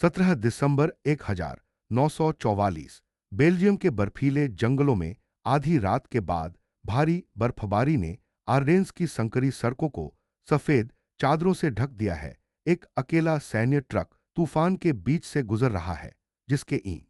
17 दिसंबर 1944 Belgium के बर्फीले जंगलों में आधी रात के बाद भारी बर्फबारी ने आर्डेन्स की संकरी सड़कों को सफेद चादरों से ढक दिया है। एक अकेला सैन्य ट्रक तूफान के बीच से गुजर रहा है, जिसके ईंट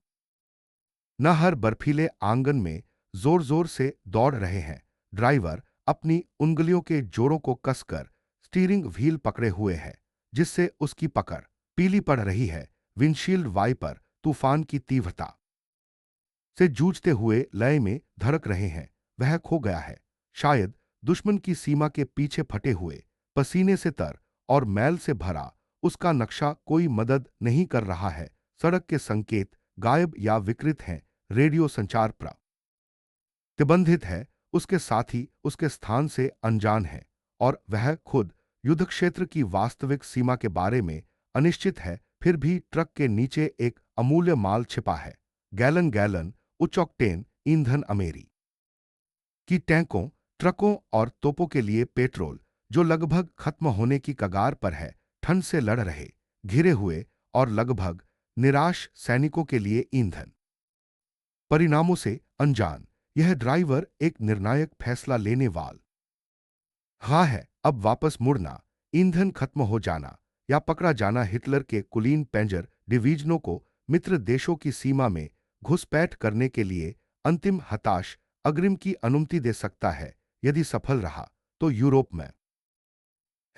न हर बर्फीले आंगन में जोर जोर से दौड़ रहे हैं। ड्राइवर अपनी उंगलियों के जोड़ों को कसकर स्टीयरिंग व्हील पकड़े हुए है, जिससे उसकी पकड़ पीली पड़ रही है। विंडशील्ड वाइपर तूफान की तीव्रता से जूझते हुए लय में धड़क रहे हैं। वह खो गया है, शायद दुश्मन की सीमा के पीछे फटे हुए, पसीने से तर और मैल से भरा। उसका नक्शा कोई मदद नहीं कर रहा है। सड़क के संकेत गायब या विकृत हैं। रेडियो संचार प्रतिबंधित है। उसके साथी उसके स्थान से अनजान है और वह खुद युद्ध क्षेत्र की वास्तविक सीमा के बारे में अनिश्चित है। फिर भी ट्रक के नीचे एक अमूल्य माल छिपा है। गैलन गैलन उच्च ऑक्टेन ईंधन अमेरिकी की टैंकों, ट्रकों और तोपों के लिए पेट्रोल, जो लगभग खत्म होने की कगार पर है। ठंड से लड़ रहे, घिरे हुए और लगभग निराश सैनिकों के लिए ईंधन परिणामों से अनजान। यह ड्राइवर एक निर्णायक फैसला लेने वाला है। अब वापस मुड़ना, ईंधन खत्म हो जाना या पकड़ा जाना। हिटलर के कुलीन पेंजर डिवीजनों को मित्र देशों की सीमा में घुसपैठ करने के लिए अंतिम हताश अग्रिम की अनुमति दे सकता है। यदि सफल रहा तो यूरोप में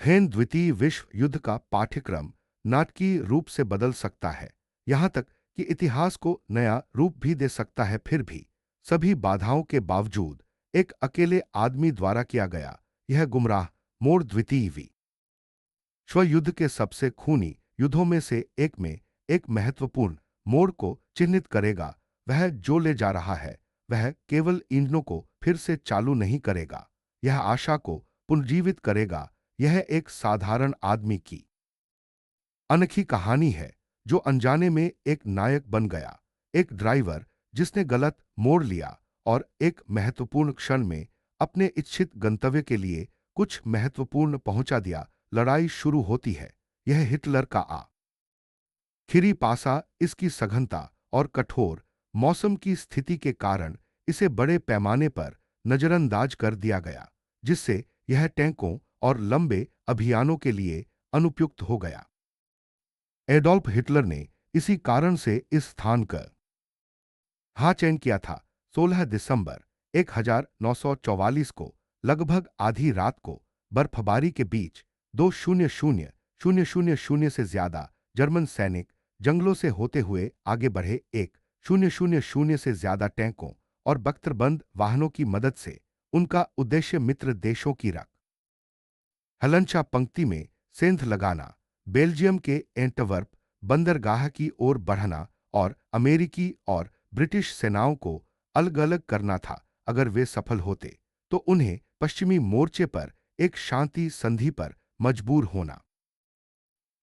द्वितीय विश्व युद्ध का पाठ्यक्रम नाटकीय रूप से बदल सकता है, यहां तक कि इतिहास को नया रूप भी दे सकता है। फिर भी सभी बाधाओं के बावजूद एक अकेले आदमी द्वारा किया गया यह गुमराह मोड़ द्वितीय विश्व युद्ध के सबसे खूनी युद्धों में से एक में एक महत्वपूर्ण मोड़ को चिन्हित करेगा। वह जो ले जा रहा है वह केवल इंजनों को फिर से चालू नहीं करेगा, यह आशा को पुनर्जीवित करेगा। यह एक साधारण आदमी की अनोखी कहानी है जो अनजाने में एक नायक बन गया। एक ड्राइवर जिसने गलत मोड़ लिया और एक महत्वपूर्ण क्षण में अपने इच्छित गंतव्य के लिए कुछ महत्वपूर्ण पहुंचा दिया। लड़ाई शुरू होती है। यह हिटलर का आखिरी पासा, इसकी सघनता और कठोर मौसम की स्थिति के कारण इसे बड़े पैमाने पर नजरअंदाज कर दिया गया, जिससे यह टैंकों और लंबे अभियानों के लिए अनुपयुक्त हो गया। एडोल्फ हिटलर ने इसी कारण से इस स्थान का चयन किया था। 16 दिसंबर 1944 को लगभग आधी रात को बर्फबारी के बीच 2,000 से ज्यादा जर्मन सैनिक जंगलों से होते हुए आगे बढ़े। 1,000 से ज्यादा टैंकों और बख्तरबंद वाहनों की मदद से उनका उद्देश्य मित्र देशों की हलंचा पंक्ति में सेंध लगाना, बेल्जियम के एंटवर्प बंदरगाह की ओर बढ़ना और अमेरिकी और ब्रिटिश सेनाओं को अलग अलग करना था। अगर वे सफल होते तो उन्हें पश्चिमी मोर्चे पर एक शांति संधि पर मजबूर होना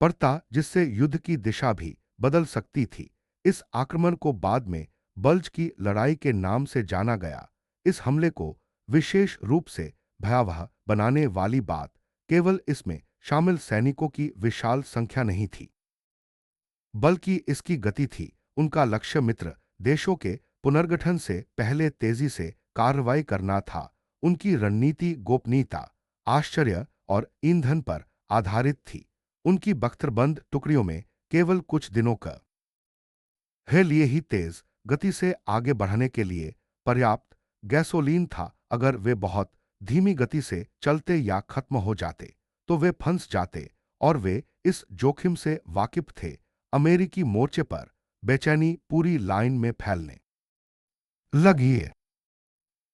पड़ता, जिससे युद्ध की दिशा भी बदल सकती थी। इस आक्रमण को बाद में बल्ज की लड़ाई के नाम से जाना गया। इस हमले को विशेष रूप से भयावह बनाने वाली बात केवल इसमें शामिल सैनिकों की विशाल संख्या नहीं थी, बल्कि इसकी गति थी। उनका लक्ष्य मित्र देशों के पुनर्गठन से पहले तेजी से कार्रवाई करना था। उनकी रणनीति गोपनीयता, आश्चर्य और ईंधन पर आधारित थी। उनकी बख्तरबंद टुकड़ियों में केवल कुछ दिनों का लिए ही तेज गति से आगे बढ़ने के लिए पर्याप्त गैसोलीन था। अगर वे बहुत धीमी गति से चलते या खत्म हो जाते तो वे फंस जाते, और वे इस जोखिम से वाकिफ थे। अमेरिकी मोर्चे पर बेचैनी पूरी लाइन में फैलने लगी है।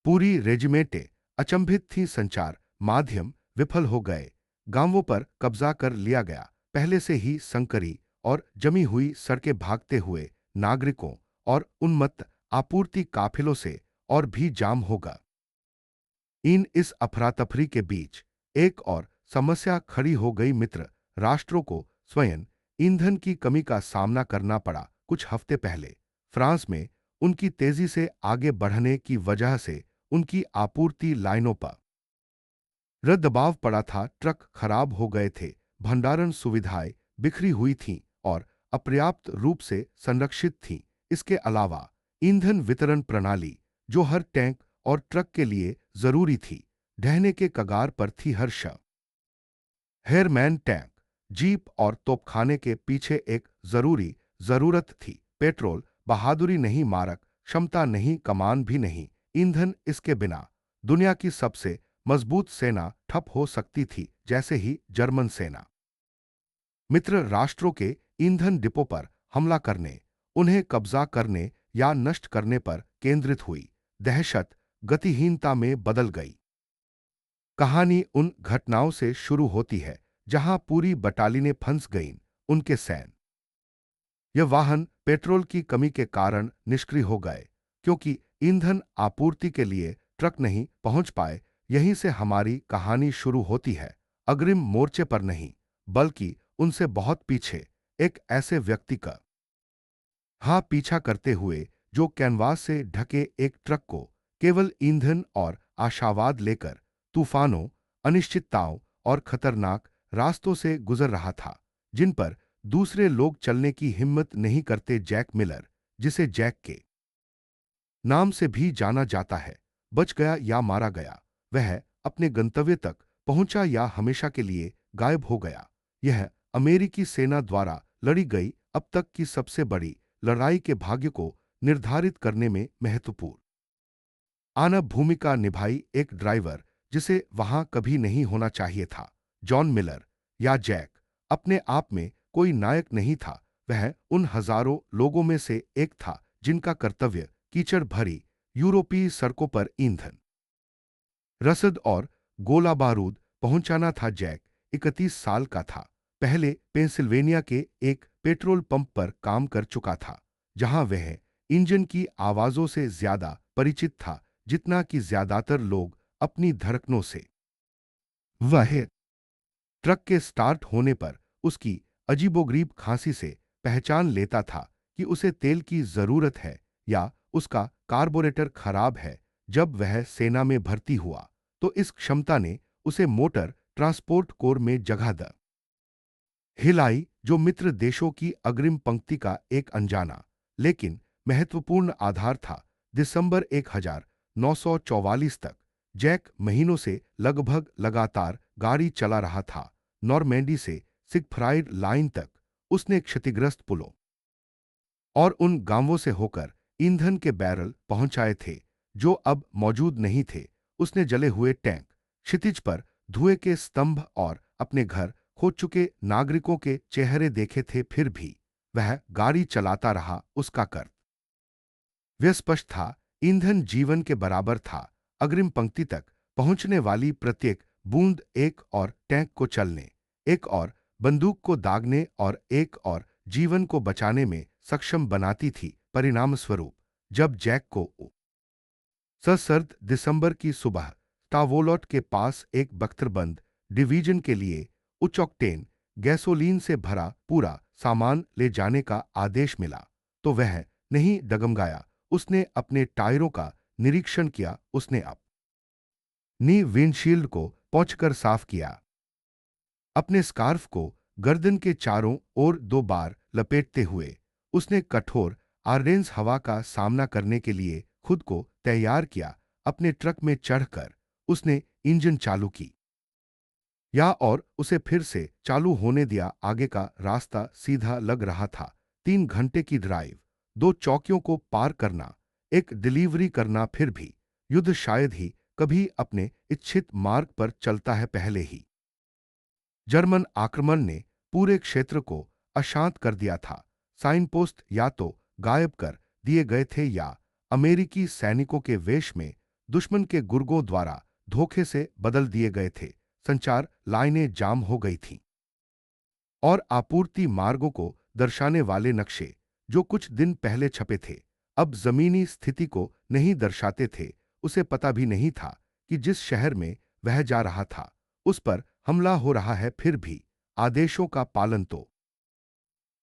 पूरी रेजिमेंटें अचंभित थी। संचार माध्यम विफल हो गए। गांवों पर कब्जा कर लिया गया। पहले से ही संकरी और जमी हुई सड़कें भागते हुए नागरिकों और उन्मत्त आपूर्ति काफिलों से और भी जाम होगा। इस अफरा-तफरी के बीच एक और समस्या खड़ी हो गई। मित्र राष्ट्रों को स्वयं ईंधन की कमी का सामना करना पड़ा। कुछ हफ्ते पहले फ्रांस में उनकी तेजी से आगे बढ़ने की वजह से उनकी आपूर्ति लाइनों पर दबाव पड़ा था। ट्रक खराब हो गए थे, भंडारण सुविधाएं बिखरी हुई थीं और अपर्याप्त रूप से संरक्षित थीं। इसके अलावा ईंधन वितरण प्रणाली, जो हर टैंक और ट्रक के लिए जरूरी थी, ढहने के कगार पर थी। हर हेयरमैन टैंक, जीप और तोपखाने के पीछे एक जरूरत थी। पेट्रोल बहादुरी नहीं, मारक क्षमता नहीं, कमान भी नहीं, ईंधन। इसके बिना दुनिया की सबसे मजबूत सेना ठप हो सकती थी, जैसे ही जर्मन सेना मित्र राष्ट्रों के ईंधन डिपो पर हमला करने, उन्हें कब्जा करने या नष्ट करने पर केंद्रित हुई। दहशत गतिहीनता में बदल गई। कहानी उन घटनाओं से शुरू होती है जहां पूरी बटालियनें फंस गईं। उनके सैन्य यह वाहन पेट्रोल की कमी के कारण निष्क्रिय हो गए, क्योंकि ईंधन आपूर्ति के लिए ट्रक नहीं पहुंच पाए। यहीं से हमारी कहानी शुरू होती है। अग्रिम मोर्चे पर नहीं, बल्कि उनसे बहुत पीछे, एक ऐसे व्यक्ति का पीछा करते हुए जो कैनवास से ढके एक ट्रक को केवल ईंधन और आशावाद लेकर तूफानों, अनिश्चितताओं और खतरनाक रास्तों से गुजर रहा था, जिन पर दूसरे लोग चलने की हिम्मत नहीं करते। जैक मिलर, जिसे जैक के नाम से भी जाना जाता है, बच गया या मारा गया। वह अपने गंतव्य तक पहुंचा या हमेशा के लिए गायब हो गया। यह अमेरिकी सेना द्वारा लड़ी गई अब तक की सबसे बड़ी लड़ाई के भाग्य को निर्धारित करने में महत्वपूर्ण आनब भूमिका निभाई। एक ड्राइवर जिसे वहां कभी नहीं होना चाहिए था। जॉन मिलर या जैक अपने आप में कोई नायक नहीं था। वह उन हजारों लोगों में से एक था जिनका कर्तव्य कीचड़ भरी यूरोपीय सड़कों पर ईंधन, रसद और गोला बारूद पहुंचाना था। जैक 31 साल का था। पहले पेंसिल्वेनिया के एक पेट्रोल पंप पर काम कर चुका था, जहां वह इंजन की आवाजों से ज्यादा परिचित था जितना कि ज्यादातर लोग अपनी धड़कनों से। वह ट्रक के स्टार्ट होने पर उसकी अजीबोगरीब खांसी से पहचान लेता था कि उसे तेल की जरूरत है या उसका कार्बोरेटर खराब है। जब वह सेना में भर्ती हुआ तो इस क्षमता ने उसे मोटर ट्रांसपोर्ट कोर में जगह द हिलाई, जो मित्र देशों की अग्रिम पंक्ति का एक अनजाना लेकिन महत्वपूर्ण आधार था। दिसंबर 1944 तक जैक महीनों से लगभग लगातार गाड़ी चला रहा था। नॉर्मैंडी से सिगफ्राइड लाइन तक उसने क्षतिग्रस्त पुलों और उन गांवों से होकर ईंधन के बैरल पहुंचाए थे जो अब मौजूद नहीं थे। उसने जले हुए टैंक, क्षितिज पर धुएं के स्तंभ और अपने घर खो चुके नागरिकों के चेहरे देखे थे। फिर भी वह गाड़ी चलाता रहा। उसका कर्तव्य स्पष्ट था। ईंधन जीवन के बराबर था। अग्रिम पंक्ति तक पहुंचने वाली प्रत्येक बूंद एक और टैंक को चलने, एक और बंदूक को दागने और एक और जीवन को बचाने में सक्षम बनाती थी। परिणाम स्वरूप जब जैक को सर्द दिसंबर की सुबह टावोलोट के पास एक बख्तरबंद डिवीजन के लिए उच्च ऑक्टेन गैसोलीन से भरा पूरा सामान ले जाने का आदेश मिला, तो वह नहीं डगमगाया। उसने अपने टायरों का निरीक्षण किया। उसने अपनी विंडशील्ड को पोंछकर साफ किया। अपने स्कार्फ को गर्दन के चारों ओर 2 बार लपेटते हुए उसने कठोर आर्डेंस हवा का सामना करने के लिए खुद को तैयार किया। अपने ट्रक में चढ़कर उसने इंजन चालू की या और उसे फिर से चालू होने दिया। आगे का रास्ता सीधा लग रहा था। 3 घंटे की ड्राइव, 2 चौकियों को पार करना, एक डिलीवरी करना। फिर भी युद्ध शायद ही कभी अपने इच्छित मार्ग पर चलता है। पहले ही जर्मन आक्रमण ने पूरे क्षेत्र को अशांत कर दिया था। साइन पोस्ट या तो गायब कर दिए गए थे या अमेरिकी सैनिकों के वेश में दुश्मन के गुर्गों द्वारा धोखे से बदल दिए गए थे। संचार लाइनें जाम हो गई थीं और आपूर्ति मार्गों को दर्शाने वाले नक्शे, जो कुछ दिन पहले छपे थे, अब जमीनी स्थिति को नहीं दर्शाते थे। उसे पता भी नहीं था कि जिस शहर में वह जा रहा था उस पर हमला हो रहा है। फिर भी आदेशों का पालन तो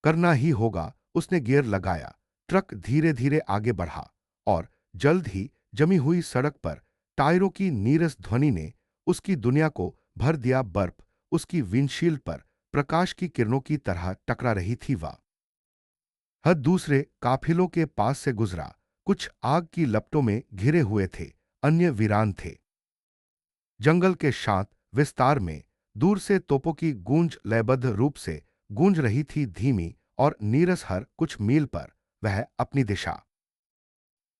करना ही होगा। उसने गियर लगाया, ट्रक धीरे धीरे आगे बढ़ा और जल्द ही जमी हुई सड़क पर टायरों की नीरस ध्वनि ने उसकी दुनिया को भर दिया। बर्फ उसकी विंडशील्ड पर प्रकाश की किरणों की तरह टकरा रही थी। वह हद दूसरे काफिलों के पास से गुजरा। कुछ आग की लपटों में घिरे हुए थे, अन्य वीरान थे। जंगल के शांत विस्तार में दूर से तोपों की गूंज लयबद्ध रूप से गूंज रही थी, धीमी और नीरस। हर कुछ मील पर वह अपनी दिशा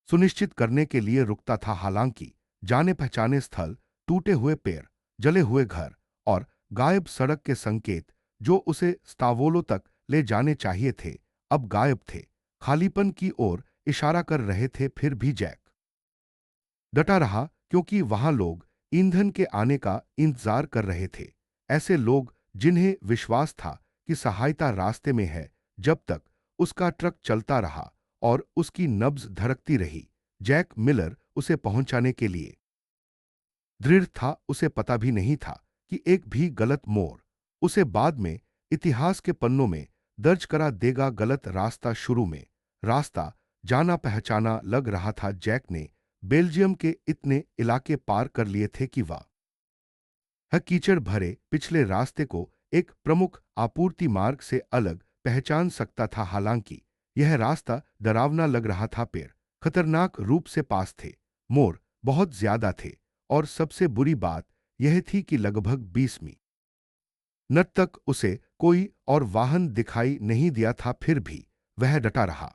सुनिश्चित करने के लिए रुकता था। हालांकि जाने पहचाने स्थल, टूटे हुए पेड़, जले हुए घर और गायब सड़क के संकेत जो उसे स्तावोलो तक ले जाने चाहिए थे, अब गायब थे, खालीपन की ओर इशारा कर रहे थे। फिर भी जैक डटा रहा, क्योंकि वहां लोग ईंधन के आने का इंतजार कर रहे थे। ऐसे लोग जिन्हें विश्वास था कि सहायता रास्ते में है। जब तक उसका ट्रक चलता रहा और उसकी नब्ज धड़कती रही, जैक मिलर उसे पहुंचाने के लिए दृढ़ था। उसे पता भी नहीं था कि एक भी गलत मोड़ उसे बाद में इतिहास के पन्नों में दर्ज करा देगा। गलत रास्ता शुरू में रास्ता जाना पहचाना लग रहा था। जैक ने बेल्जियम के इतने इलाके पार कर लिए थे कि वह कीचड़ भरे पिछले रास्ते को एक प्रमुख आपूर्ति मार्ग से अलग पहचान सकता था। हालांकि यह रास्ता डरावना लग रहा था। पेड़ खतरनाक रूप से पास थे, मोड़ बहुत ज्यादा थे और सबसे बुरी बात यह थी कि लगभग 20 मिनट तक उसे कोई और वाहन दिखाई नहीं दिया था। फिर भी वह डटा रहा।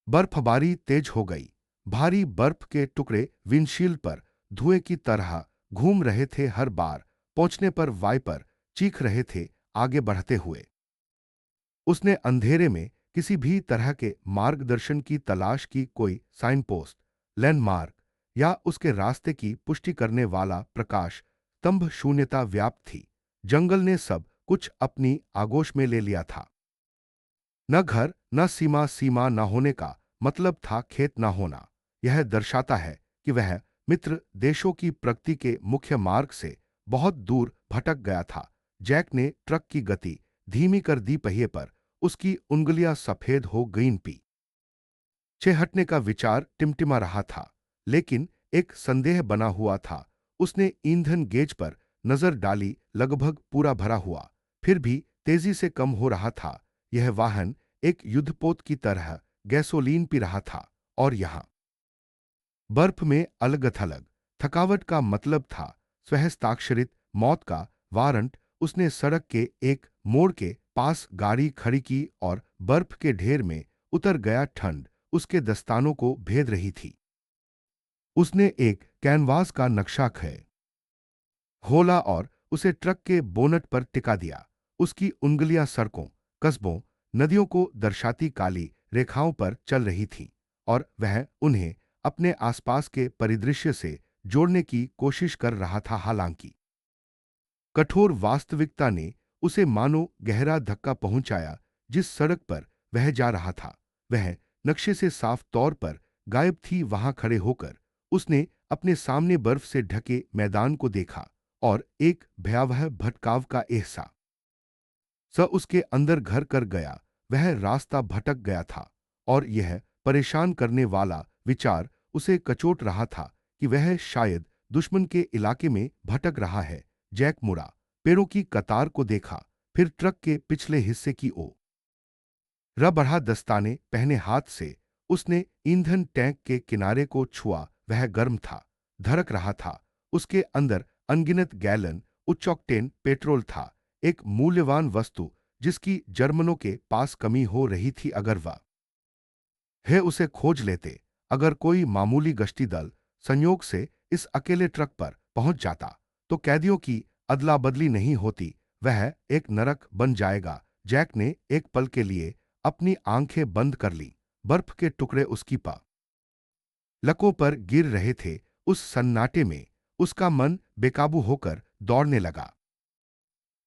बर्फबारी तेज हो गई। भारी बर्फ के टुकड़े विंडशील्ड पर धुएं की तरह घूम रहे थे। हर बार पहुंचने पर वाइपर चीख रहे थे। आगे बढ़ते हुए उसने अंधेरे में किसी भी तरह के मार्गदर्शन की तलाश की। कोई साइन पोस्ट, लैंडमार्क या उसके रास्ते की पुष्टि करने वाला प्रकाश स्तंभ। शून्यता व्याप्त थी। जंगल ने सब कुछ अपनी आगोश में ले लिया था। न घर, न सीमा। सीमा न होने का मतलब था खेत न होना। यह दर्शाता है कि वह मित्र देशों की प्रगति के मुख्य मार्ग से बहुत दूर भटक गया था। जैक ने ट्रक की गति धीमी कर दी। पहिए पर उसकी उंगलियां सफेद हो गईं। पीछे हटने का विचार टिमटिमा रहा था, लेकिन एक संदेह बना हुआ था। उसने ईंधन गेज पर नजर डाली, लगभग पूरा भरा हुआ, फिर भी तेजी से कम हो रहा था। यह वाहन एक युद्धपोत की तरह गैसोलीन पी रहा था। और यहां बर्फ में अलग थलग थकावट का मतलब था स्वहस्ताक्षरित मौत का वारंट। उसने सड़क के एक मोड़ के पास गाड़ी खड़ी की और बर्फ के ढेर में उतर गया। ठंड उसके दस्तानों को भेद रही थी। उसने एक कैनवास का नक्शा खोला और उसे ट्रक के बोनट पर टिका दिया। उसकी उंगलियां सड़कों, कस्बों, नदियों को दर्शाती काली रेखाओं पर चल रही थीं और वह उन्हें अपने आसपास के परिदृश्य से जोड़ने की कोशिश कर रहा था। हालांकि कठोर वास्तविकता ने उसे मानो गहरा धक्का पहुंचाया। जिस सड़क पर वह जा रहा था वह नक्शे से साफ तौर पर गायब थी। वहां खड़े होकर उसने अपने सामने बर्फ से ढके मैदान को देखा और एक भयावह भटकाव का एहसास उसके अंदर घर कर गया। वह रास्ता भटक गया था और यह परेशान करने वाला विचार उसे कचोट रहा था कि वह शायद दुश्मन के इलाके में भटक रहा है। जैक मुड़ा, पेड़ों की कतार को देखा, फिर ट्रक के पिछले हिस्से की ओर बढ़ा। दस्ताने पहने हाथ से उसने ईंधन टैंक के किनारे को छुआ। वह गर्म था, धड़क रहा था। उसके अंदर अनगिनत गैलन उच्च ऑक्टेन पेट्रोल था, एक मूल्यवान वस्तु जिसकी जर्मनों के पास कमी हो रही थी। अगर वह उसे खोज लेते, अगर कोई मामूली गश्ती दल संयोग से इस अकेले ट्रक पर पहुंच जाता, तो कैदियों की अदला बदली नहीं होती, वह एक नरक बन जाएगा। जैक ने एक पल के लिए अपनी आंखें बंद कर ली। बर्फ के टुकड़े उसकी लकों पर गिर रहे थे। उस सन्नाटे में उसका मन बेकाबू होकर दौड़ने लगा।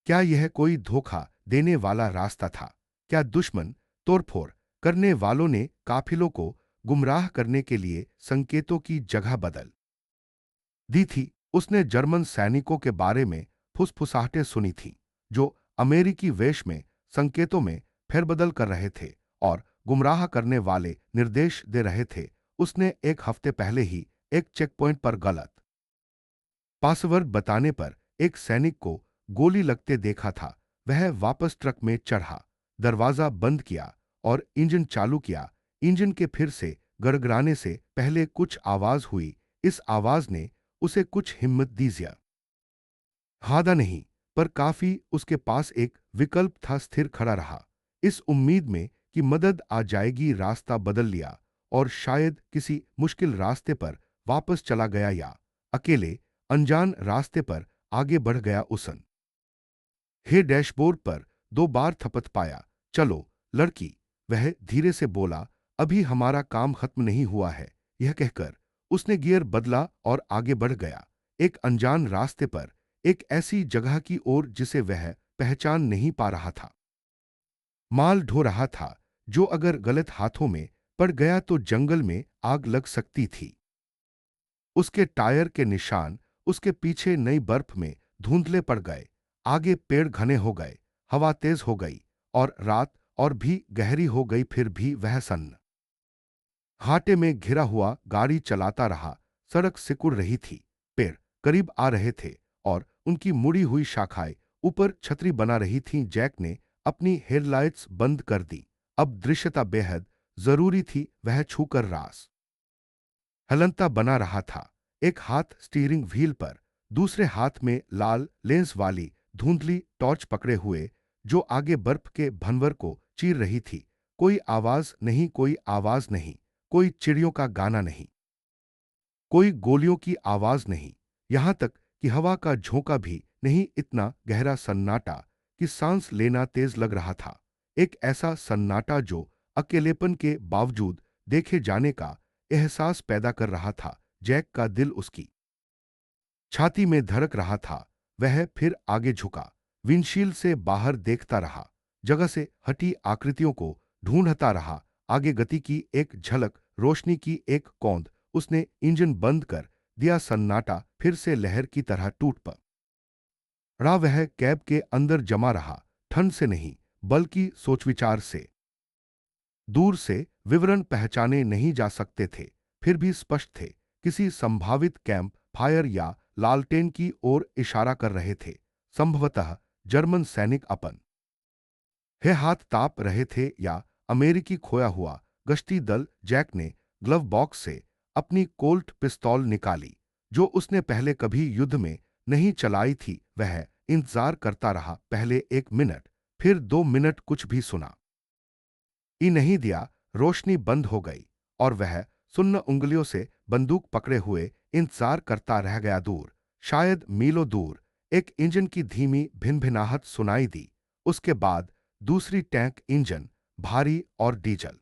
क्या यह कोई धोखा देने वाला रास्ता था? क्या दुश्मन तोड़फोड़ करने वालों ने काफिलों को गुमराह करने के लिए संकेतों की जगह बदल दी थी? उसने जर्मन सैनिकों के बारे में फुसफुसाहटें सुनी थी, जो अमेरिकी वेश में संकेतों में फेरबदल कर रहे थे और गुमराह करने वाले निर्देश दे रहे थे। उसने एक हफ्ते पहले ही एक चेकपॉइंट पर गलत पासवर्ड बताने पर एक सैनिक को गोली लगते देखा था। वह वापस ट्रक में चढ़ा, दरवाजा बंद किया और इंजन चालू किया। इंजन के फिर से गड़गड़ाने से पहले कुछ आवाज हुई। इस आवाज ने उसे कुछ हिम्मत दी। हादा नहीं, पर काफी उसके पास एक विकल्प था। स्थिर खड़ा रहा, इस उम्मीद में कि मदद आ जाएगी। रास्ता बदल लिया और शायद किसी मुश्किल रास्ते पर वापस चला गया या अकेले अनजान रास्ते पर आगे बढ़ गया। उसन हे डैशबोर्ड पर 2 बार थपथ पाया। चलो लड़की, वह धीरे से बोला, अभी हमारा काम खत्म नहीं हुआ है। यह कहकर उसने गियर बदला और आगे बढ़ गया, एक अनजान रास्ते पर, एक ऐसी जगह की ओर जिसे वह पहचान नहीं पा रहा था। माल ढो रहा था जो अगर गलत हाथों में पड़ गया तो जंगल में आग लग सकती थी। उसके टायर के निशान उसके पीछे नई बर्फ में धुंधले पड़ गए। आगे पेड़ घने हो गए, हवा तेज हो गई और रात और भी गहरी हो गई। फिर भी वह सन्न हाटे में घिरा हुआ गाड़ी चलाता रहा। सड़क सिकुड़ रही थी, पेड़ करीब आ रहे थे और उनकी मुड़ी हुई शाखाएं ऊपर छतरी बना रही थीं। जैक ने अपनी हेडलाइट्स बंद कर दी। अब दृश्यता बेहद जरूरी थी। वह छूकर रास हलनता बना रहा था, एक हाथ स्टीयरिंग व्हील पर, दूसरे हाथ में लाल लेंस वाली धुंधली टॉर्च पकड़े हुए जो आगे बर्फ के भंवर को चीर रही थी। कोई आवाज नहीं, कोई आवाज नहीं, कोई चिड़ियों का गाना नहीं, कोई गोलियों की आवाज नहीं, यहां तक कि हवा का झोंका भी नहीं। इतना गहरा सन्नाटा कि सांस लेना तेज लग रहा था। एक ऐसा सन्नाटा जो अकेलेपन के बावजूद देखे जाने का एहसास पैदा कर रहा था। जैक का दिल उसकी छाती में धड़क रहा था। वह फिर आगे झुका, विंडशील्ड से बाहर देखता रहा, जगह से हटी आकृतियों को ढूंढता रहा। आगे गति की एक झलक, रोशनी की एक कौंध। उसने इंजन बंद कर दिया। सन्नाटा फिर से लहर की तरह टूट पड़ा। वह कैब के अंदर जमा रहा, ठंड से नहीं बल्कि सोच विचार से। दूर से विवरण पहचाने नहीं जा सकते थे, फिर भी स्पष्ट थे। किसी संभावित कैंप फायर या लालटेन की ओर इशारा कर रहे थे। संभवतः जर्मन सैनिक अपन हे हाथ ताप रहे थे या अमेरिकी खोया हुआ गश्ती दल। जैक ने ग्लव बॉक्स से अपनी कोल्ट पिस्तौल निकाली, जो उसने पहले कभी युद्ध में नहीं चलाई थी। वह इंतजार करता रहा, पहले 1 मिनट, फिर 2 मिनट। कुछ भी सुना ही नहीं दिया। रोशनी बंद हो गई और वह सुन्न उंगलियों से बंदूक पकड़े हुए इंतजार करता रह गया। दूर, शायद मीलों दूर, एक इंजन की धीमी भिनभिनाहट सुनाई दी। उसके बाद दूसरी टैंक इंजन, भारी और डीजल।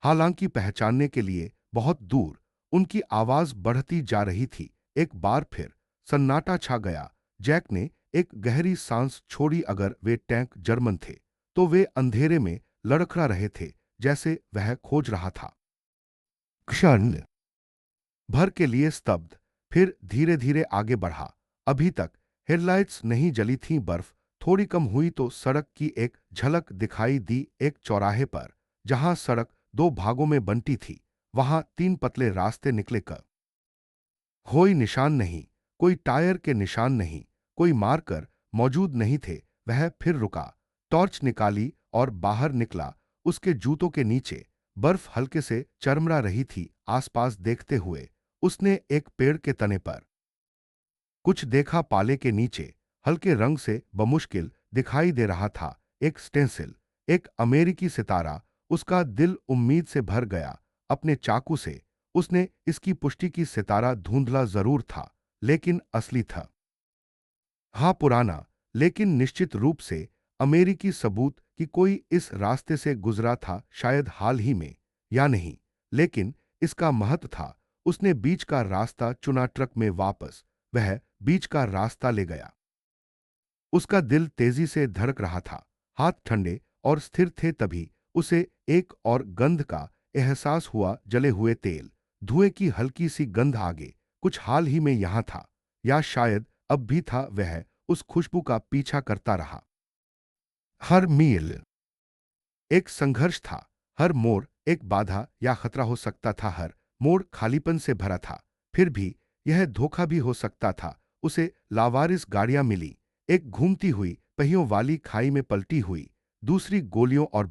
हालांकि पहचानने के लिए बहुत दूर, उनकी आवाज बढ़ती जा रही थी। एक बार फिर सन्नाटा छा गया। जैक ने एक गहरी सांस छोड़ी। अगर वे टैंक जर्मन थे तो वे अंधेरे में लड़खड़ा रहे थे, जैसे वह खोज रहा था। क्षण भर के लिए स्तब्ध, फिर धीरे धीरे आगे बढ़ा। अभी तक हेडलाइट्स नहीं जली थीं। बर्फ थोड़ी कम हुई तो सड़क की एक झलक दिखाई दी। एक चौराहे पर, जहां सड़क 2 भागों में बंटी थी, वहां 3 पतले रास्ते निकले कर कोई निशान नहीं, कोई टायर के निशान नहीं, कोई मार्कर मौजूद नहीं थे। वह फिर रुका, टॉर्च निकाली और बाहर निकला। उसके जूतों के नीचे बर्फ हल्के से चरमरा रही थी। आसपास देखते हुए उसने एक पेड़ के तने पर कुछ देखा। पाले के नीचे हल्के रंग से बमुश्किल दिखाई दे रहा था एक स्टेंसिल, एक अमेरिकी सितारा। उसका दिल उम्मीद से भर गया। अपने चाकू से उसने इसकी पुष्टि की। सितारा धुंधला जरूर था, लेकिन असली था। हाँ, पुराना, लेकिन निश्चित रूप से अमेरिकी सबूत कि कोई इस रास्ते से गुजरा था, शायद हाल ही में या नहीं, लेकिन इसका महत्व था। उसने बीच का रास्ता चुना। ट्रक में वापस वह बीच का रास्ता ले गया। उसका दिल तेजी से धड़क रहा था, हाथ ठंडे और स्थिर थे। तभी उसे एक और गंध का एहसास हुआ, जले हुए तेल, धुएं की हल्की सी गंध। आगे कुछ हाल ही में यहां था, या शायद अब भी था। वह उस खुशबू का पीछा करता रहा। हर मील एक संघर्ष था, हर मोड़ एक बाधा या खतरा हो सकता था। हर मोड़ खालीपन से भरा था, फिर भी यह धोखा भी हो सकता था। उसे लावारिस गाड़ियां मिली, एक घूमती हुई पहियों वाली खाई में पलटी हुई, दूसरी गोलियों और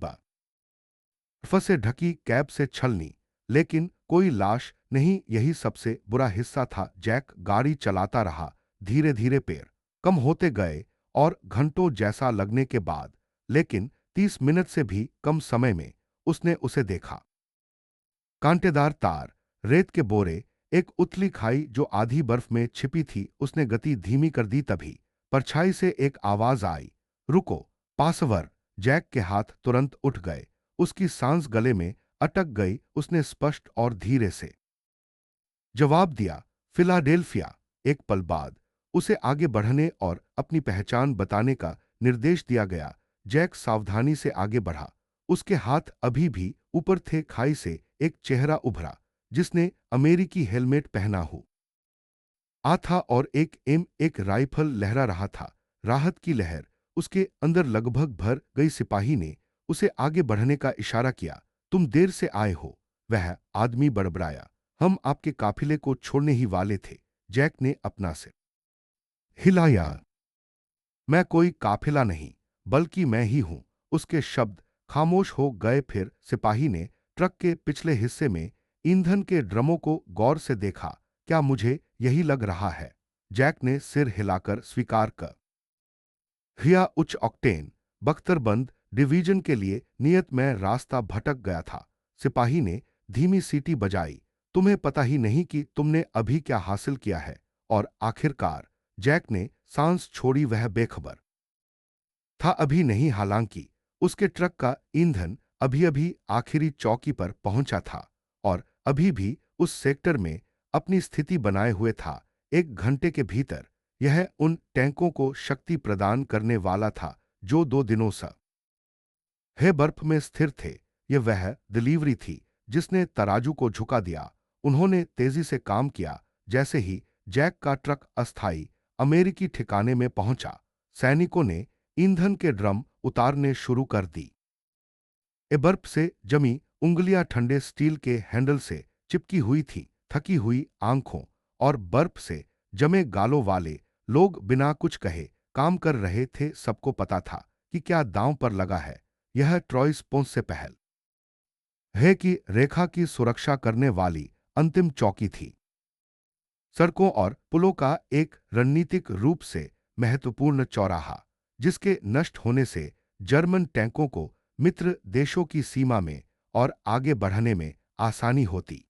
बर्फ से ढकी कैब से छलनी, लेकिन कोई लाश नहीं। यही सबसे बुरा हिस्सा था। जैक गाड़ी चलाता रहा। धीरे धीरे पैर कम होते गए और घंटों जैसा लगने के बाद, लेकिन 30 मिनट से भी कम समय में उसने उसे देखा। कांटेदार तार, रेत के बोरे, एक उथली खाई जो आधी बर्फ में छिपी थी। उसने गति धीमी कर दी, तभी परछाई से एक आवाज आई, रुको पासवर। जैक के हाथ तुरंत उठ गए। उसकी सांस गले में अटक गई। उसने स्पष्ट और धीरे से जवाब दिया, फिलाडेल्फिया। एक पल बाद उसे आगे बढ़ने और अपनी पहचान बताने का निर्देश दिया गया। जैक सावधानी से आगे बढ़ा। उसके हाथ अभी भी ऊपर थे। खाई से एक चेहरा उभरा जिसने अमेरिकी हेलमेट पहना हो आ था और एक राइफल लहरा रहा था। राहत की लहर उसके अंदर लगभग भर गई। सिपाही ने उसे आगे बढ़ने का इशारा किया। तुम देर से आए हो, वह आदमी बड़बड़ाया। हम आपके काफिले को छोड़ने ही वाले थे। जैक ने अपना सिर हिलाया। मैं कोई काफिला नहीं, बल्कि मैं ही हूं। उसके शब्द खामोश हो गए। फिर सिपाही ने ट्रक के पिछले हिस्से में ईंधन के ड्रमों को गौर से देखा। क्या मुझे यही लग रहा है? जैक ने सिर हिलाकर स्वीकार कर किया। उच्च ऑक्टेन बख्तरबंद डिवीजन के लिए नियत में रास्ता भटक गया था। सिपाही ने धीमी सीटी बजाई। तुम्हें पता ही नहीं कि तुमने अभी क्या हासिल किया है। और आखिरकार जैक ने सांस छोड़ी। वह बेखबर था अभी नहीं, हालांकि उसके ट्रक का ईंधन अभी अभी आखिरी चौकी पर पहुंचा था और अभी भी उस सेक्टर में अपनी स्थिति बनाए हुए था। 1 घंटे के भीतर यह उन टैंकों को शक्ति प्रदान करने वाला था जो 2 दिनों से है बर्फ में स्थिर थे। यह वह डिलीवरी थी जिसने तराजू को झुका दिया। उन्होंने तेजी से काम किया। जैसे ही जैक का ट्रक अस्थायी अमेरिकी ठिकाने में पहुंचा, सैनिकों ने ईंधन के ड्रम उतारने शुरू कर दी। ए बर्फ से जमी उंगलियां ठंडे स्टील के हैंडल से चिपकी हुई थी। थकी हुई आंखों और बर्फ से जमे गालों वाले लोग बिना कुछ कहे काम कर रहे थे। सबको पता था कि क्या दांव पर लगा है। यह ट्रॉय स्पोंस से पहल है कि रेखा की सुरक्षा करने वाली अंतिम चौकी थी। सड़कों और पुलों का एक रणनीतिक रूप से महत्वपूर्ण चौराहा, जिसके नष्ट होने से जर्मन टैंकों को मित्र देशों की सीमा में और आगे बढ़ने में आसानी होती।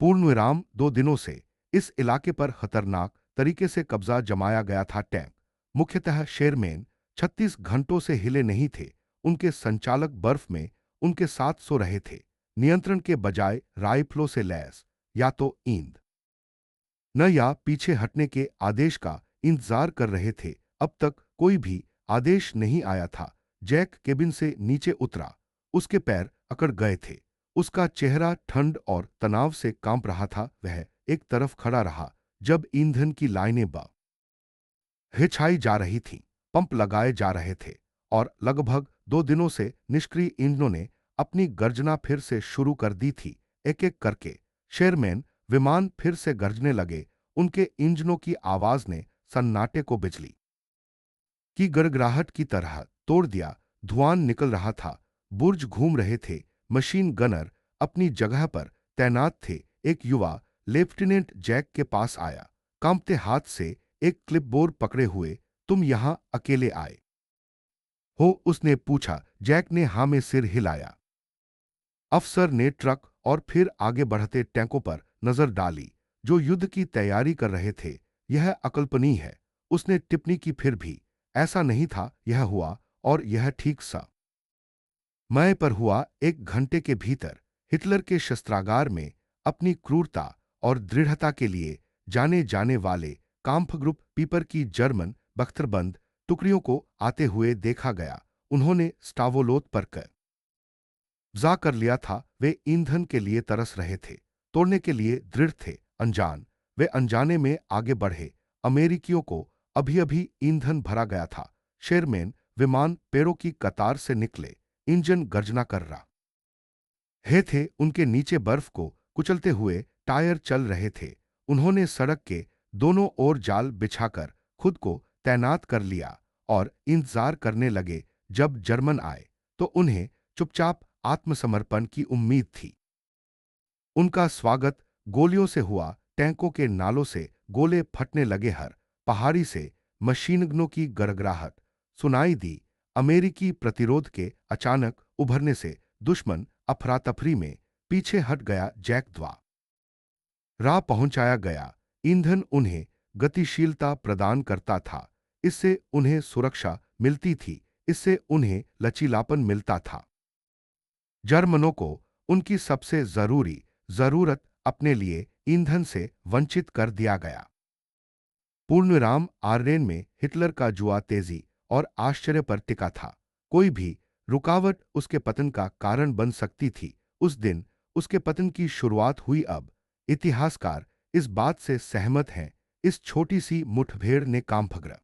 पूर्णविराम 2 दिनों से इस इलाके पर खतरनाक तरीके से कब्जा जमाया गया था। टैंक मुख्यतः शेरमैन 36 घंटों से हिले नहीं थे। उनके संचालक बर्फ में उनके साथ सो रहे थे, नियंत्रण के बजाय राइफलों से लैस, या तो ईंद न या पीछे हटने के आदेश का इंतजार कर रहे थे। अब तक कोई भी आदेश नहीं आया था। जैक केबिन से नीचे उतरा। उसके पैर अकड़ गए थे। उसका चेहरा ठंड और तनाव से कांप रहा था। वह एक तरफ खड़ा रहा जब ईंधन की लाइनें हिछाई जा रही थीं, पंप लगाए जा रहे थे और लगभग 2 दिनों से निष्क्रिय इंजनों ने अपनी गर्जना फिर से शुरू कर दी थी। एक एक करके शेरमैन विमान फिर से गरजने लगे। उनके इंजनों की आवाज ने सन्नाटे को बिजली की गड़गड़ाहट की तरह तोड़ दिया। धुआं निकल रहा था। बुर्ज घूम रहे थे। मशीन गनर अपनी जगह पर तैनात थे। एक युवा लेफ्टिनेंट जैक के पास आया, कांपते हाथ से एक क्लिपबोर्ड पकड़े हुए। तुम यहां अकेले आए हो? उसने पूछा। जैक ने हां में सिर हिलाया। अफसर ने ट्रक और फिर आगे बढ़ते टैंकों पर नजर डाली जो युद्ध की तैयारी कर रहे थे। यह अकल्पनीय है, उसने टिप्पणी की। फिर भी ऐसा नहीं था। यह हुआ और यह ठीक सा मय पर हुआ। 1 घंटे के भीतर हिटलर के शस्त्रागार में अपनी क्रूरता और दृढ़ता के लिए जाने जाने वाले काम्फ ग्रुप पीपर की जर्मन बख्तरबंद टुकड़ियों को आते हुए देखा गया। उन्होंने स्टावोलोत पर कब्जा कर लिया था। वे ईंधन के लिए तरस रहे थे, तोड़ने के लिए दृढ़ थे। अनजान वे अनजाने में आगे बढ़े। अमेरिकियों को अभी अभी ईंधन भरा गया था। शेरमैन विमान पेड़ों की कतार से निकले। इंजन गर्जना कर रहा थे। उनके नीचे बर्फ को कुचलते हुए टायर चल रहे थे। उन्होंने सड़क के दोनों ओर जाल बिछाकर खुद को तैनात कर लिया और इंतजार करने लगे। जब जर्मन आए तो उन्हें चुपचाप आत्मसमर्पण की उम्मीद थी। उनका स्वागत गोलियों से हुआ, टैंकों के नालों से गोले फटने लगे, हर पहाड़ी से मशीनगनों की गड़गड़ाहट सुनाई दी। अमेरिकी प्रतिरोध के अचानक उभरने से दुश्मन अफरातफरी में पीछे हट गया। जैक द्वा राह पहुंचाया गया। ईंधन उन्हें गतिशीलता प्रदान करता था, इससे उन्हें सुरक्षा मिलती थी, इससे उन्हें लचीलापन मिलता था। जर्मनों को उनकी सबसे जरूरी जरूरत अपने लिए ईंधन से वंचित कर दिया गया। पूर्णविराम आर्डेन में हिटलर का जुआ तेजी और आश्चर्य पर टिका था। कोई भी रुकावट उसके पतन का कारण बन सकती थी। उस दिन उसके पतन की शुरुआत हुई। अब इतिहासकार इस बात से सहमत हैं, इस छोटी सी मुठभेड़ ने कामफग्र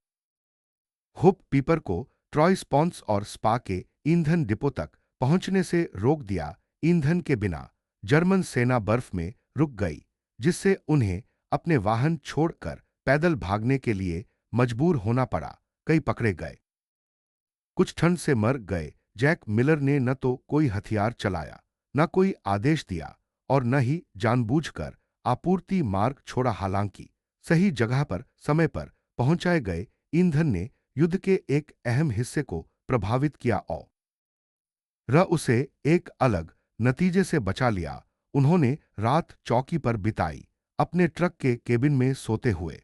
हुप पीपर को ट्रॉय स्पॉन्स और स्पा के ईंधन डिपो तक पहुंचने से रोक दिया। ईंधन के बिना जर्मन सेना बर्फ में रुक गई, जिससे उन्हें अपने वाहन छोड़कर पैदल भागने के लिए मजबूर होना पड़ा। कई पकड़े गए, कुछ ठंड से मर गए। जैक मिलर ने न तो कोई हथियार चलाया, न कोई आदेश दिया और न ही जानबूझकर आपूर्ति मार्ग छोड़ा। हालांकि सही जगह पर समय पर पहुंचाए गए ईंधन ने युद्ध के एक अहम हिस्से को प्रभावित किया और उसे एक अलग नतीजे से बचा लिया। उन्होंने रात चौकी पर बिताई, अपने ट्रक के केबिन में सोते हुए।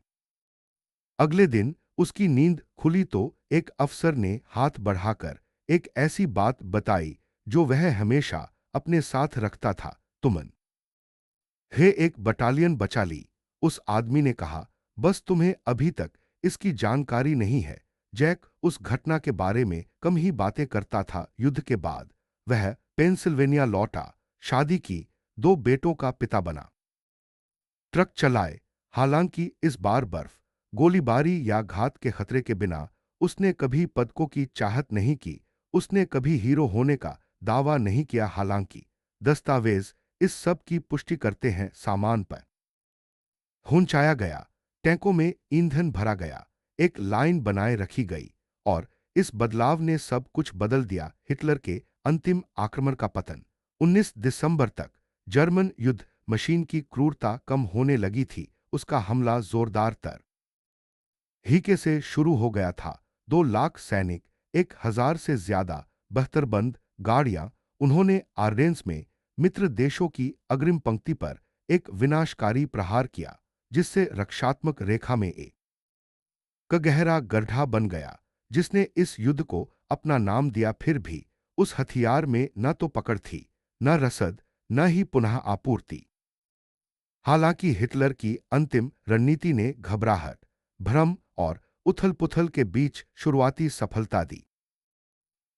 अगले दिन उसकी नींद खुली तो एक अफसर ने हाथ बढ़ाकर एक ऐसी बात बताई जो वह हमेशा अपने साथ रखता था। तुमन हे एक बटालियन बचा ली, उस आदमी ने कहा। बस तुम्हें अभी तक इसकी जानकारी नहीं है। जैक उस घटना के बारे में कम ही बातें करता था। युद्ध के बाद वह पेंसिल्वेनिया लौटा, शादी की, 2 बेटों का पिता बना, ट्रक चलाए। हालांकि इस बार बर्फ, गोलीबारी या घात के खतरे के बिना उसने कभी पदकों की चाहत नहीं की। उसने कभी हीरो होने का दावा नहीं किया। हालांकि दस्तावेज इस सब की पुष्टि करते हैं। सामान पर पहुंचाया गया, टैंकों में ईंधन भरा गया, एक लाइन बनाए रखी गई और इस बदलाव ने सब कुछ बदल दिया। हिटलर के अंतिम आक्रमण का पतन 19 दिसंबर तक जर्मन युद्ध मशीन की क्रूरता कम होने लगी थी। उसका हमला जोरदार तर हीके से शुरू हो गया था। 2 लाख सैनिक, 1000 से ज्यादा बख्तरबंद गाड़ियां। उन्होंने आर्डेन्स में मित्र देशों की अग्रिम पंक्ति पर एक विनाशकारी प्रहार किया, जिससे रक्षात्मक रेखा में एक गहरा गड्ढा बन गया, जिसने इस युद्ध को अपना नाम दिया। फिर भी उस हथियार में न तो पकड़ थी, न रसद, न ही पुनः आपूर्ति। हालांकि हिटलर की अंतिम रणनीति ने घबराहट, भ्रम और उथल-पुथल के बीच शुरुआती सफलता दी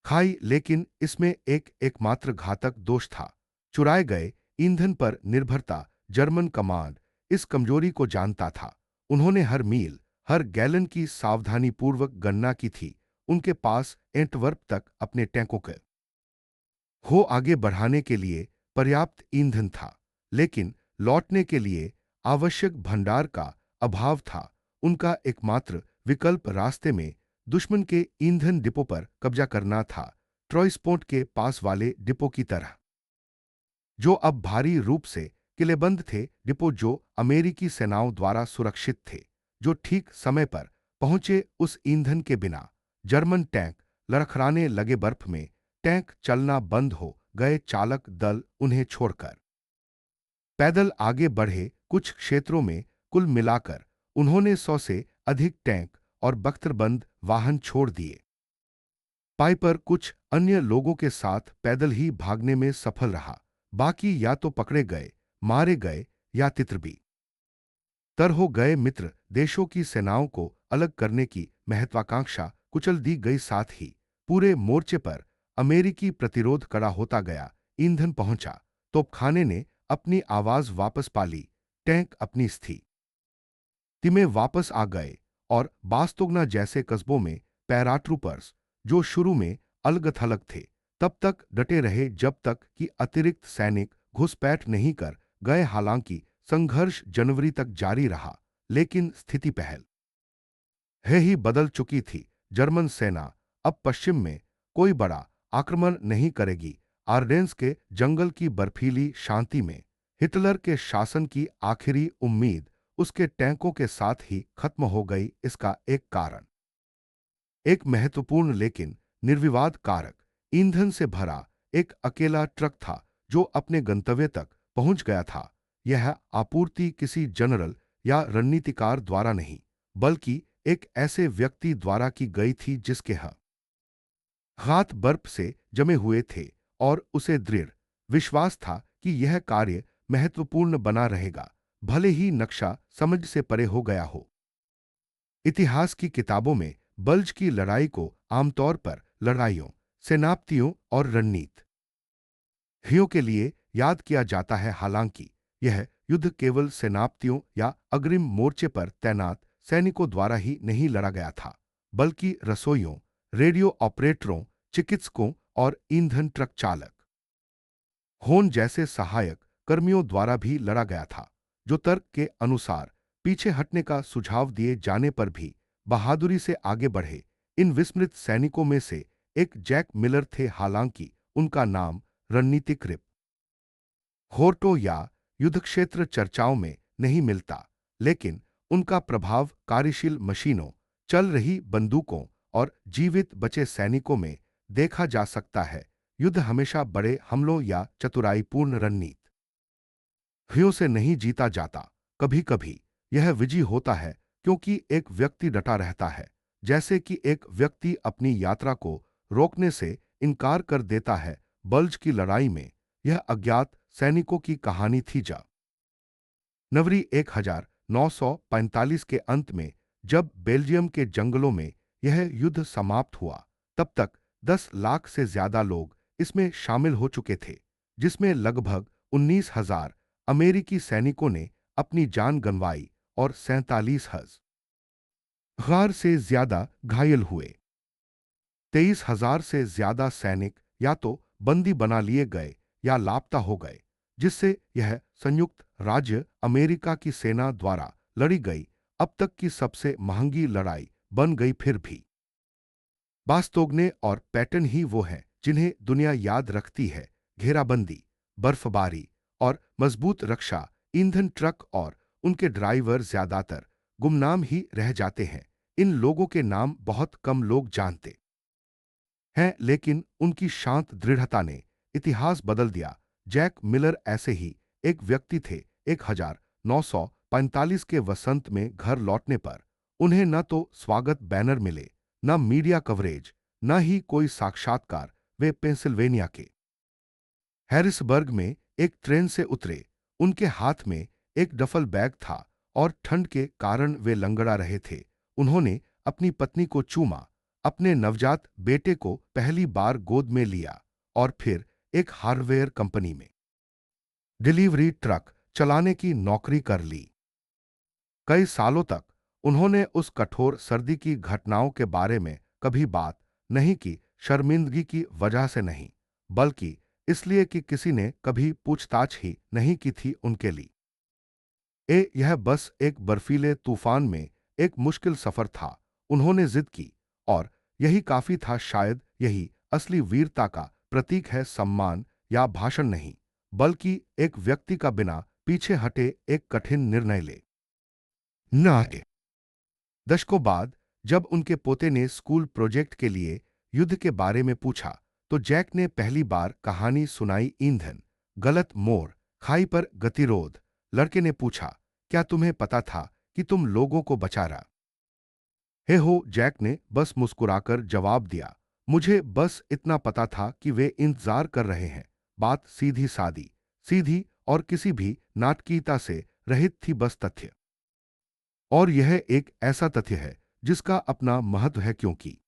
खाई, लेकिन इसमें एक एकमात्र घातक दोष था, चुराए गए ईंधन पर निर्भरता। जर्मन कमांड इस कमजोरी को जानता था। उन्होंने हर मील, हर गैलन की सावधानीपूर्वक गणना की थी। उनके पास एंटवर्प तक अपने टैंकों के हो आगे बढ़ाने के लिए पर्याप्त ईंधन था, लेकिन लौटने के लिए आवश्यक भंडार का अभाव था। उनका एकमात्र विकल्प रास्ते में दुश्मन के ईंधन डिपो पर कब्जा करना था, ट्रॉयस्पोर्ट के पास वाले डिपो की तरह, जो अब भारी रूप से किलेबंद थे। डिपो जो अमेरिकी सेनाओं द्वारा सुरक्षित थे, जो ठीक समय पर पहुंचे। उस ईंधन के बिना जर्मन टैंक लड़खड़ाने लगे। बर्फ में टैंक चलना बंद हो गए। चालक दल उन्हें छोड़कर पैदल आगे बढ़े। कुछ क्षेत्रों में कुल मिलाकर उन्होंने 100 से अधिक टैंक और बख्तरबंद वाहन छोड़ दिए। पाइपर कुछ अन्य लोगों के साथ पैदल ही भागने में सफल रहा। बाकी या तो पकड़े गए, मारे गए या तितरबी तर हो गए। मित्र देशों की सेनाओं को अलग करने की महत्वाकांक्षा कुचल दी गई। साथ ही पूरे मोर्चे पर अमेरिकी प्रतिरोध कड़ा होता गया। ईंधन पहुंचा, तोपखाने ने अपनी आवाज वापस पा ली, टैंक अपनी स्थिति में वापस आ गए और बास्तोगना जैसे कस्बों में पैराट्रूपर्स, जो शुरू में अलग-थलग थे, तब तक डटे रहे जब तक कि अतिरिक्त सैनिक घुसपैठ नहीं कर गए। हालांकि संघर्ष जनवरी तक जारी रहा, लेकिन स्थिति पहल है ही बदल चुकी थी। जर्मन सेना अब पश्चिम में कोई बड़ा आक्रमण नहीं करेगी। आर्डेन्स के जंगल की बर्फीली शांति में हिटलर के शासन की आखिरी उम्मीद उसके टैंकों के साथ ही खत्म हो गई। इसका एक कारण, एक महत्वपूर्ण लेकिन निर्विवाद कारक, ईंधन से भरा एक अकेला ट्रक था जो अपने गंतव्य तक पहुंच गया था। यह आपूर्ति किसी जनरल या रणनीतिकार द्वारा नहीं, बल्कि एक ऐसे व्यक्ति द्वारा की गई थी जिसके हाथ बर्फ से जमे हुए थे और उसे दृढ़ विश्वास था कि यह कार्य महत्वपूर्ण बना रहेगा, भले ही नक्शा समझ से परे हो गया हो। इतिहास की किताबों में बल्ज की लड़ाई को आमतौर पर लड़ाइयों, सेनापतियों और रणनीतियों के लिए याद किया जाता है। हालांकि यह युद्ध केवल सेनापतियों या अग्रिम मोर्चे पर तैनात सैनिकों द्वारा ही नहीं लड़ा गया था, बल्कि रसोइयों, रेडियो ऑपरेटरों, चिकित्सकों और ईंधन ट्रक चालक होन जैसे सहायक कर्मियों द्वारा भी लड़ा गया था, जो तर्क के अनुसार पीछे हटने का सुझाव दिए जाने पर भी बहादुरी से आगे बढ़े। इन विस्मृत सैनिकों में से एक जैक मिलर थे। हालांकि उनका नाम रणनीतिक होर्टो या युद्धक्षेत्र चर्चाओं में नहीं मिलता, लेकिन उनका प्रभाव कार्यशील मशीनों, चल रही बंदूकों और जीवित बचे सैनिकों में देखा जा सकता है। युद्ध हमेशा बड़े हमलों या चतुराईपूर्ण रणनीतियों से नहीं जीता जाता। कभी कभी यह विजयी होता है क्योंकि एक व्यक्ति डटा रहता है, जैसे कि एक व्यक्ति अपनी यात्रा को रोकने से इनकार कर देता है। बल्ज की लड़ाई में यह अज्ञात सैनिकों की कहानी थी। जनवरी 1945 के अंत में जब बेल्जियम के जंगलों में यह युद्ध समाप्त हुआ, तब तक 10 लाख से ज्यादा लोग इसमें शामिल हो चुके थे, जिसमें लगभग 19,000 अमेरिकी सैनिकों ने अपनी जान गंवाई और 47,000 से ज्यादा घायल हुए। 23,000 से ज्यादा सैनिक या तो बंदी बना लिए गए या लापता हो गए, जिससे यह संयुक्त राज्य अमेरिका की सेना द्वारा लड़ी गई अब तक की सबसे महंगी लड़ाई बन गई। फिर भी बास्तोग्ने और पैटर्न ही वो हैं जिन्हें दुनिया याद रखती है। घेराबंदी, बर्फबारी और मजबूत रक्षा ईंधन ट्रक और उनके ड्राइवर ज्यादातर गुमनाम ही रह जाते हैं। इन लोगों के नाम बहुत कम लोग जानते हैं, लेकिन उनकी शांत दृढ़ता ने इतिहास बदल दिया। जैक मिलर ऐसे ही एक व्यक्ति थे। 1945 के वसंत में घर लौटने पर उन्हें न तो स्वागत बैनर मिले, न मीडिया कवरेज, न ही कोई साक्षात्कार। वे पेंसिल्वेनिया के हैरिसबर्ग में एक ट्रेन से उतरे। उनके हाथ में एक डफल बैग था और ठंड के कारण वे लंगड़ा रहे थे। उन्होंने अपनी पत्नी को चूमा, अपने नवजात बेटे को पहली बार गोद में लिया और फिर एक हार्डवेयर कंपनी में डिलीवरी ट्रक चलाने की नौकरी कर ली। कई सालों तक उन्होंने उस कठोर सर्दी की घटनाओं के बारे में कभी बात नहीं की, शर्मिंदगी की वजह से नहीं, बल्कि इसलिए कि किसी ने कभी पूछताछ ही नहीं की थी उनके लिए। यह बस एक बर्फीले तूफान में एक मुश्किल सफर था। उन्होंने जिद की और यही काफी था। शायद यही असली वीरता का प्रतीक है, सम्मान या भाषण नहीं, बल्कि एक व्यक्ति का बिना पीछे हटे एक कठिन निर्णय ले ना के। दशकों बाद जब उनके पोते ने स्कूल प्रोजेक्ट के लिए युद्ध के बारे में पूछा, तो जैक ने पहली बार कहानी सुनाई। ईंधन, गलत मोड़, खाई पर गतिरोध। लड़के ने पूछा, क्या तुम्हें पता था कि तुम लोगों को बचा रहे हो? जैक ने बस मुस्कुराकर जवाब दिया, मुझे बस इतना पता था कि वे इंतजार कर रहे हैं। बात सीधी सादी, सीधी और किसी भी नाटकीयता से रहित थी, बस तथ्य। और यह एक ऐसा तथ्य है जिसका अपना महत्व है, क्योंकि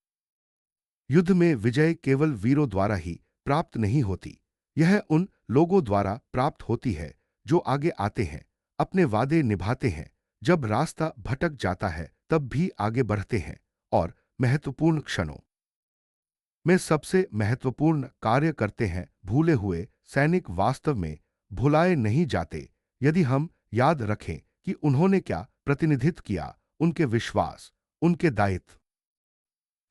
युद्ध में विजय केवल वीरों द्वारा ही प्राप्त नहीं होती। यह उन लोगों द्वारा प्राप्त होती है जो आगे आते हैं, अपने वादे निभाते हैं, जब रास्ता भटक जाता है तब भी आगे बढ़ते हैं और महत्वपूर्ण क्षणों में सबसे महत्वपूर्ण कार्य करते हैं। भूले हुए सैनिक वास्तव में भुलाए नहीं जाते यदि हम याद रखें कि उन्होंने क्या प्रतिनिधित्व किया, उनके विश्वास, उनके दायित्व।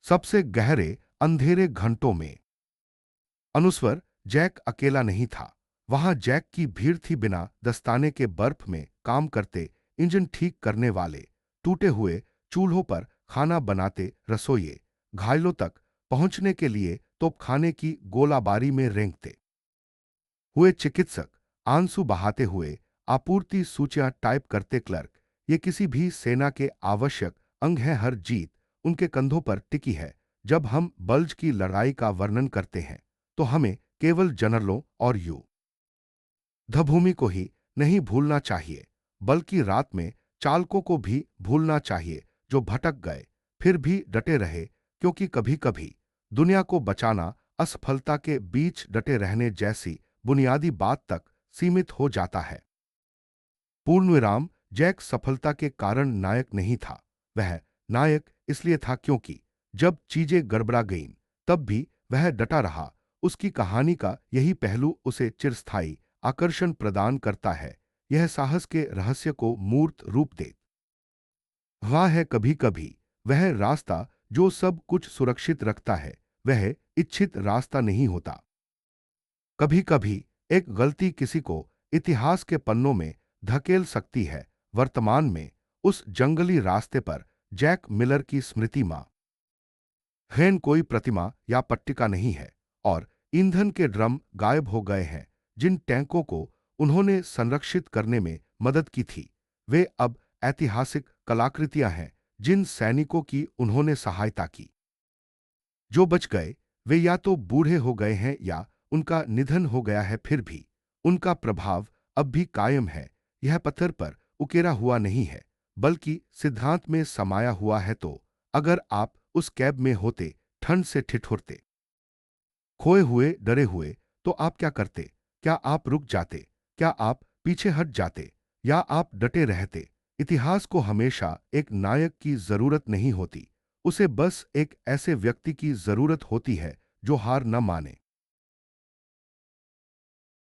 सबसे गहरे अंधेरे घंटों में अनुस्वर जैक अकेला नहीं था। वहां जैक की भीड़ थी, बिना दस्ताने के बर्फ में काम करते, इंजन ठीक करने वाले, टूटे हुए चूल्हों पर खाना बनाते रसोइये, घायलों तक पहुंचने के लिए तोपखाने की गोलाबारी में रेंगते हुए चिकित्सक, आंसू बहाते हुए आपूर्ति सूचियां टाइप करते क्लर्क। ये किसी भी सेना के आवश्यक अंग हैं। हर जीत उनके कंधों पर टिकी है। जब हम बल्ज की लड़ाई का वर्णन करते हैं तो हमें केवल जनरलों और युद्धभूमि को ही नहीं भूलना चाहिए, बल्कि रात में चालकों को भी भूलना चाहिए, जो भटक गए फिर भी डटे रहे, क्योंकि कभी कभी दुनिया को बचाना असफलता के बीच डटे रहने जैसी बुनियादी बात तक सीमित हो जाता है। पूर्णविराम। जैक सफलता के कारण नायक नहीं था। वह नायक इसलिए था क्योंकि जब चीजें गड़बड़ा गईं, तब भी वह डटा रहा। उसकी कहानी का यही पहलू उसे चिरस्थायी आकर्षण प्रदान करता है। यह साहस के रहस्य को मूर्त रूप दे वह है। कभी कभी वह रास्ता जो सब कुछ सुरक्षित रखता है, वह इच्छित रास्ता नहीं होता। कभी कभी एक गलती किसी को इतिहास के पन्नों में धकेल सकती है। वर्तमान में उस जंगली रास्ते पर जैक मिलर की स्मृति मां हेन कोई प्रतिमा या पट्टिका नहीं है, और ईंधन के ड्रम गायब हो गए हैं। जिन टैंकों को उन्होंने संरक्षित करने में मदद की थी, वे अब ऐतिहासिक कलाकृतियां हैं। जिन सैनिकों की उन्होंने सहायता की, जो बच गए, वे या तो बूढ़े हो गए हैं या उनका निधन हो गया है। फिर भी उनका प्रभाव अब भी कायम है। यह पत्थर पर उकेरा हुआ नहीं है, बल्कि सिद्धांत में समाया हुआ है। तो अगर आप उस कैब में होते, ठंड से ठिठुरते, खोए हुए, डरे हुए, तो आप क्या करते? क्या आप रुक जाते? क्या आप पीछे हट जाते? या आप डटे रहते? इतिहास को हमेशा एक नायक की जरूरत नहीं होती। उसे बस एक ऐसे व्यक्ति की जरूरत होती है जो हार न माने।